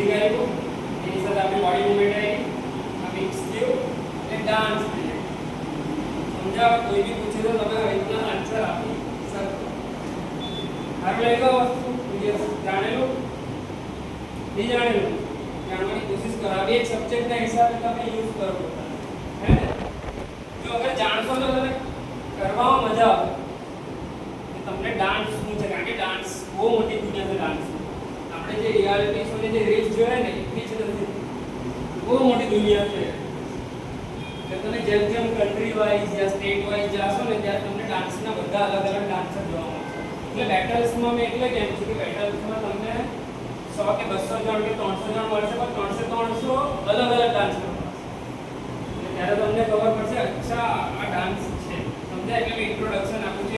Music આવ્યું, એની સાથે આપણી બોડી મૂવમેન્ટ આવી, આ મિક્સ થયું એટલે ડાન્સ થઈ જાય. સમજાવ? કોઈ બી પૂછે તો તમે આવી રીતના આન્સર આપી શકો. હારું લાગ્યું આ વસ્તુ? જાણેલું? નહીં જાણેલું? જાણવાની કોશિશ કરો. આ બે સબ્જેક્ટના હિસાબે તમે યુઝ કરો હે ને? જો અગર જાણશો તો તમે કરવામાં મજા આવે. તમને ડાન્સ શું છે? કારણ કે ડાન્સ બહુ મોટી દુનિયા છે. ડાન્સ આપણે જે રિયાલિટી શો ને જે રીલ્સ જોઈએ ને એટલી જ નથી, બહુ મોટી દુનિયા છે. એટલે તમે જેમ જેમ કન્ટ્રી વાઇઝ યા સ્ટેટ વાઇઝ જાશો ને ત્યારે તમને ડાન્સના બધા અલગ અલગ ડાન્સર જોવા મળશે. એટલે બેટલ્સમાં મેં એટલે કેમ છું કે બેટલ્સમાં તમને 100 કે 200 જણ કે 300 જણ મળશે, પણ 300 અલગ અલગ ડાન્સર મળશે. ત્યારે તમને ખબર પડશે અચ્છા આ ડાન્સ છે. સમજાય? એટલે ઇન્ટ્રોડક્શન